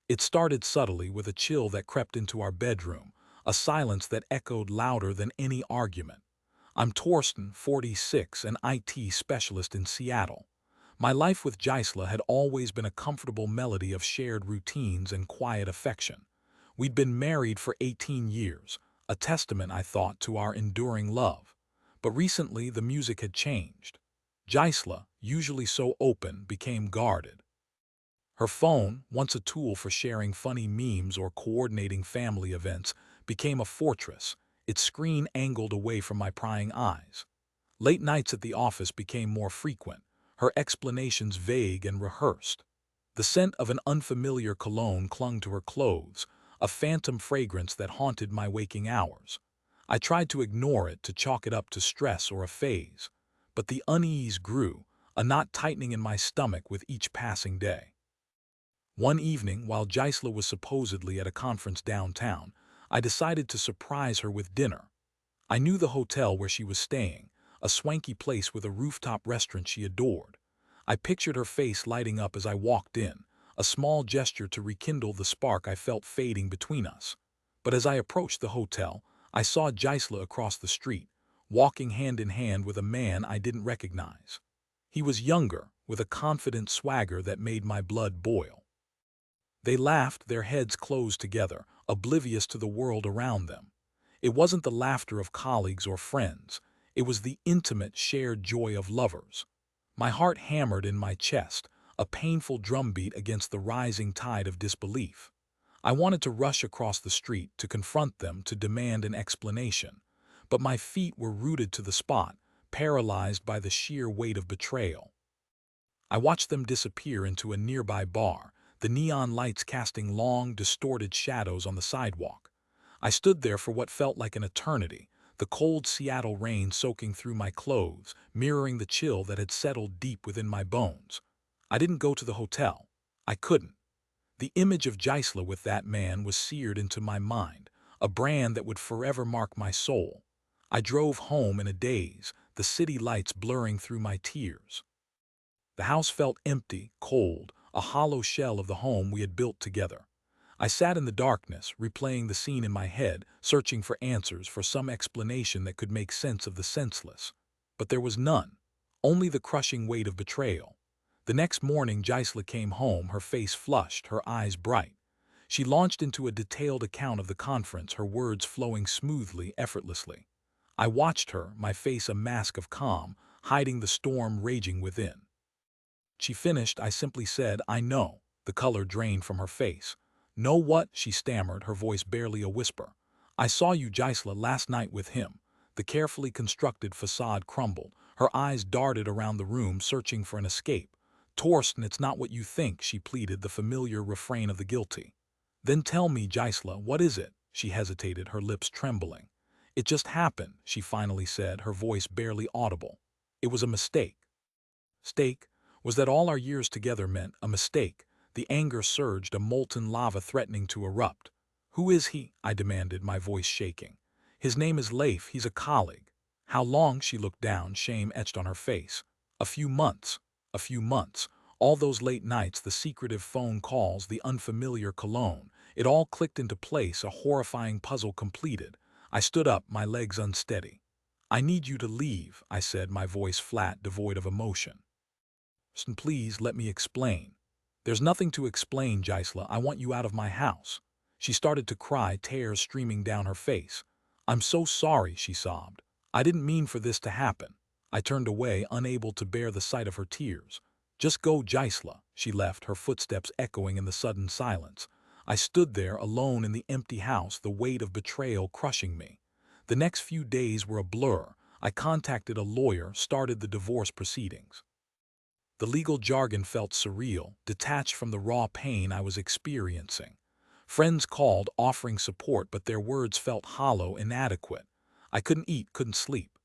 It started subtly with a chill that crept into our bedroom, a silence that echoed louder than any argument. I'm Torsten, 46, an IT specialist in Seattle. My life with Gisela had always been a comfortable melody of shared routines and quiet affection. We'd been married for 18 years, a testament, I thought, to our enduring love. But recently the music had changed. Gisela, usually so open, became guarded. Her phone, once a tool for sharing funny memes or coordinating family events, became a fortress, its screen angled away from my prying eyes. Late nights at the office became more frequent, her explanations vague and rehearsed. The scent of an unfamiliar cologne clung to her clothes, a phantom fragrance that haunted my waking hours. I tried to ignore it, to chalk it up to stress or a phase. But the unease grew, a knot tightening in my stomach with each passing day. One evening, while Gisela was supposedly at a conference downtown, I decided to surprise her with dinner. I knew the hotel where she was staying, a swanky place with a rooftop restaurant she adored. I pictured her face lighting up as I walked in, a small gesture to rekindle the spark I felt fading between us. But as I approached the hotel, I saw Gisela across the street, walking hand in hand with a man I didn't recognize. He was younger, with a confident swagger that made my blood boil. They laughed, their heads closed together, oblivious to the world around them. It wasn't the laughter of colleagues or friends. It was the intimate, shared joy of lovers. My heart hammered in my chest, a painful drumbeat against the rising tide of disbelief. I wanted to rush across the street, to confront them, to demand an explanation. But my feet were rooted to the spot, paralyzed by the sheer weight of betrayal. I watched them disappear into a nearby bar, the neon lights casting long, distorted shadows on the sidewalk. I stood there for what felt like an eternity, the cold Seattle rain soaking through my clothes, mirroring the chill that had settled deep within my bones. I didn't go to the hotel. I couldn't. The image of Gisela with that man was seared into my mind, a brand that would forever mark my soul. I drove home in a daze, the city lights blurring through my tears. The house felt empty, cold, a hollow shell of the home we had built together. I sat in the darkness, replaying the scene in my head, searching for answers, for some explanation that could make sense of the senseless. But there was none, only the crushing weight of betrayal. The next morning Gisela came home, her face flushed, her eyes bright. She launched into a detailed account of the conference, her words flowing smoothly, effortlessly. I watched her, my face a mask of calm, hiding the storm raging within. She finished, I simply said, "I know." The color drained from her face. "Know what?" she stammered, her voice barely a whisper. "I saw you, Gisela, last night with him." The carefully constructed facade crumbled. Her eyes darted around the room, searching for an escape. "Torsten, it's not what you think," she pleaded, the familiar refrain of the guilty. "Then tell me, Gisela, what is it?" She hesitated, her lips trembling. "It just happened," she finally said, her voice barely audible. "It was a mistake." Mistake? Was that all our years together meant? A mistake? The anger surged, a molten lava threatening to erupt. "Who is he?" I demanded, my voice shaking. "His name is Leif. He's a colleague." "How long?" She looked down, shame etched on her face. "A few months." A few months. All those late nights, the secretive phone calls, the unfamiliar cologne. It all clicked into place, a horrifying puzzle completed. I stood up, my legs unsteady. "I need you to leave," I said, my voice flat, devoid of emotion. "Please let me explain." "There's nothing to explain, Gisela. I want you out of my house." She started to cry, tears streaming down her face. "I'm so sorry," she sobbed. "I didn't mean for this to happen." I turned away, unable to bear the sight of her tears. "Just go, Gisela." She left, her footsteps echoing in the sudden silence. I stood there, alone in the empty house, the weight of betrayal crushing me. The next few days were a blur. I contacted a lawyer, started the divorce proceedings. The legal jargon felt surreal, detached from the raw pain I was experiencing. Friends called, offering support, but their words felt hollow, inadequate. I couldn't eat, couldn't sleep.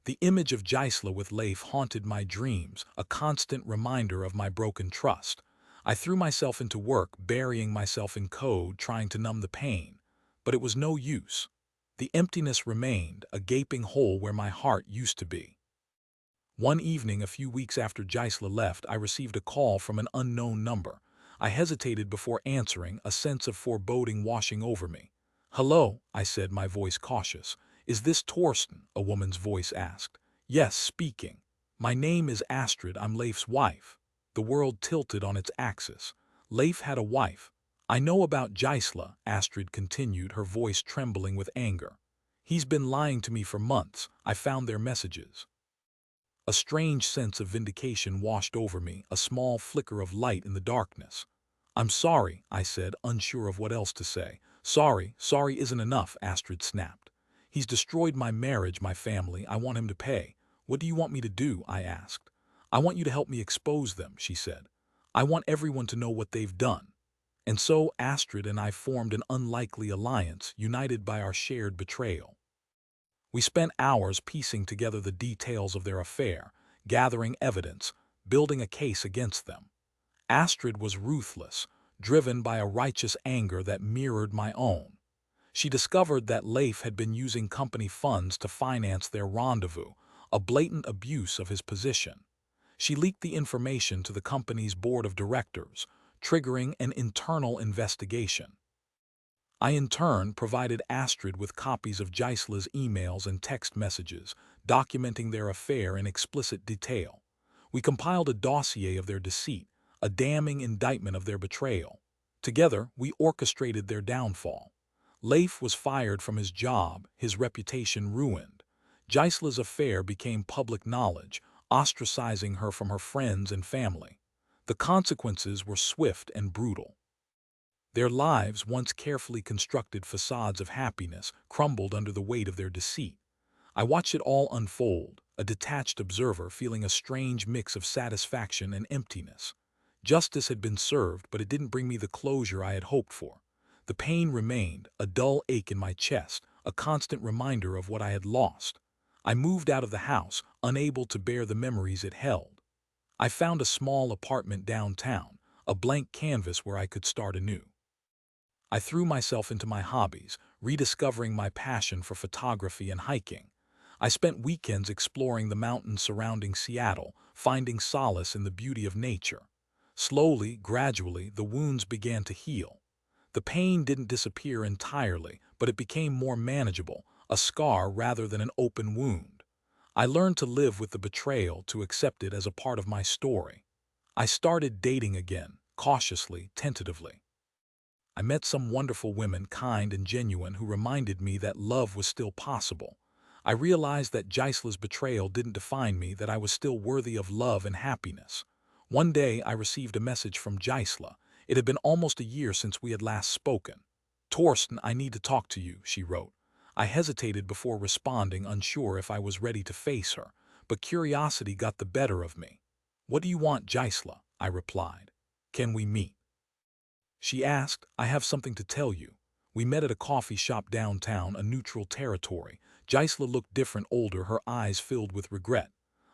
The image of Gisela with Leif haunted my dreams, a constant reminder of my broken trust. I threw myself into work, burying myself in code, trying to numb the pain. But it was no use. The emptiness remained, a gaping hole where my heart used to be. One evening, a few weeks after Gisela left, I received a call from an unknown number. I hesitated before answering, a sense of foreboding washing over me. "Hello," I said, my voice cautious. "Is this Torsten?" a woman's voice asked. "Yes, speaking." "My name is Astrid, I'm Leif's wife." The world tilted on its axis. Leif had a wife. "I know about Gisela," Astrid continued, her voice trembling with anger. "He's been lying to me for months. I found their messages." A strange sense of vindication washed over me, a small flicker of light in the darkness. "I'm sorry," I said, unsure of what else to say. Sorry isn't enough," Astrid snapped. "He's destroyed my marriage, my family. I want him to pay." "What do you want me to do?" I asked. "I want you to help me expose them," she said. "I want everyone to know what they've done." And so Astrid and I formed an unlikely alliance, united by our shared betrayal. We spent hours piecing together the details of their affair, gathering evidence, building a case against them. Astrid was ruthless, driven by a righteous anger that mirrored my own. She discovered that Leif had been using company funds to finance their rendezvous, a blatant abuse of his position. She leaked the information to the company's board of directors, triggering an internal investigation. I in turn provided Astrid with copies of Gisela's emails and text messages, documenting their affair in explicit detail. We compiled a dossier of their deceit, a damning indictment of their betrayal. Together, we orchestrated their downfall. Leif was fired from his job, his reputation ruined. Gisela's affair became public knowledge, ostracizing her from her friends and family. The consequences were swift and brutal. Their lives, once carefully constructed facades of happiness, crumbled under the weight of their deceit. I watched it all unfold, a detached observer feeling a strange mix of satisfaction and emptiness. Justice had been served, but it didn't bring me the closure I had hoped for. The pain remained, a dull ache in my chest, a constant reminder of what I had lost. I moved out of the house, unable to bear the memories it held. I found a small apartment downtown, a blank canvas where I could start anew. I threw myself into my hobbies, rediscovering my passion for photography and hiking. I spent weekends exploring the mountains surrounding Seattle, finding solace in the beauty of nature. Slowly, gradually, the wounds began to heal. The pain didn't disappear entirely, but it became more manageable, a scar rather than an open wound. I learned to live with the betrayal, to accept it as a part of my story. I started dating again, cautiously, tentatively. I met some wonderful women, kind and genuine, who reminded me that love was still possible. I realized that Gisela's betrayal didn't define me, that I was still worthy of love and happiness. One day I received a message from Gisela. It had been almost a year since we had last spoken. "Torsten, I need to talk to you," she wrote. I hesitated before responding, unsure if I was ready to face her, but curiosity got the better of me. "What do you want, Gisela?" I replied. "Can we meet?" She asked. "I have something to tell you." We met at a coffee shop downtown, a neutral territory. Gisela looked different, older, her eyes filled with regret.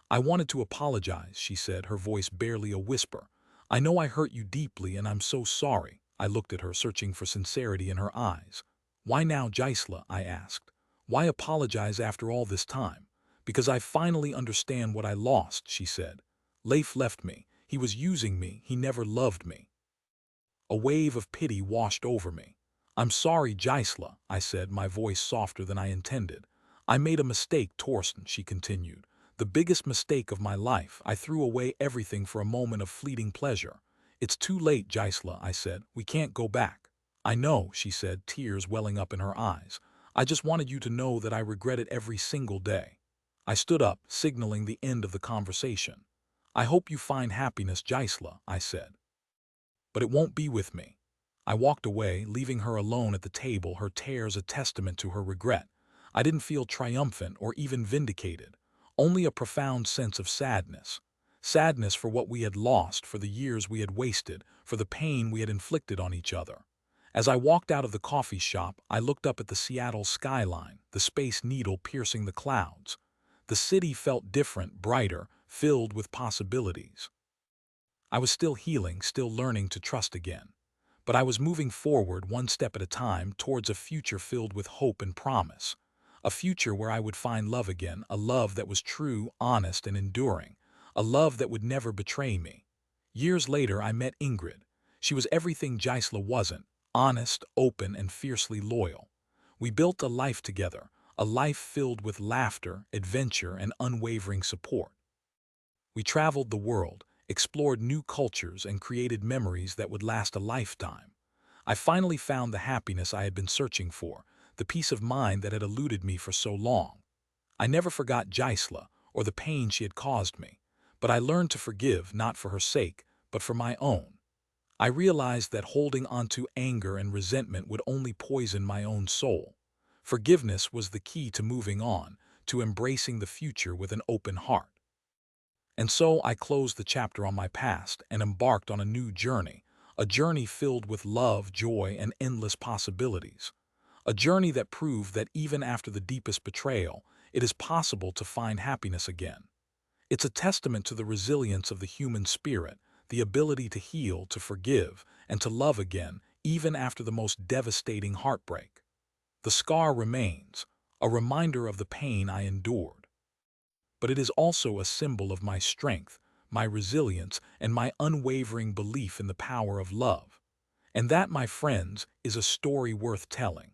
"I wanted to apologize," she said, her voice barely a whisper. "I know I hurt you deeply, and I'm so sorry." I looked at her, searching for sincerity in her eyes. "Why now, Gisela?" I asked. "Why apologize after all this time?" "Because I finally understand what I lost," she said. "Leif left me. He was using me. He never loved me." A wave of pity washed over me. "I'm sorry, Gisela," I said, my voice softer than I intended. "I made a mistake, Torsten," she continued. "The biggest mistake of my life. I threw away everything for a moment of fleeting pleasure." "It's too late, Gisela," I said. "We can't go back." "I know," she said, tears welling up in her eyes. "I just wanted you to know that I regret it every single day." I stood up, signaling the end of the conversation. "I hope you find happiness, Gisela," I said. "But it won't be with me." I walked away, leaving her alone at the table, her tears a testament to her regret. I didn't feel triumphant or even vindicated, only a profound sense of sadness. Sadness for what we had lost, for the years we had wasted, for the pain we had inflicted on each other. As I walked out of the coffee shop, I looked up at the Seattle skyline, the Space Needle piercing the clouds. The city felt different, brighter, filled with possibilities. I was still healing, still learning to trust again. But I was moving forward, one step at a time, towards a future filled with hope and promise. A future where I would find love again, a love that was true, honest, and enduring. A love that would never betray me. Years later, I met Ingrid. She was everything Gisela wasn't: honest, open, and fiercely loyal. We built a life together, a life filled with laughter, adventure, and unwavering support. We traveled the world, explored new cultures, and created memories that would last a lifetime. I finally found the happiness I had been searching for, the peace of mind that had eluded me for so long. I never forgot Gisela or the pain she had caused me, but I learned to forgive not for her sake, but for my own. I realized that holding on to anger and resentment would only poison my own soul. Forgiveness was the key to moving on, to embracing the future with an open heart. And so I closed the chapter on my past and embarked on a journey filled with love, joy, and endless possibilities. A journey that proved that even after the deepest betrayal, it is possible to find happiness again. It's a testament to the resilience of the human spirit, the ability to heal, to forgive, and to love again, even after the most devastating heartbreak. The scar remains, a reminder of the pain I endured. But it is also a symbol of my strength, my resilience, and my unwavering belief in the power of love. And that, my friends, is a story worth telling.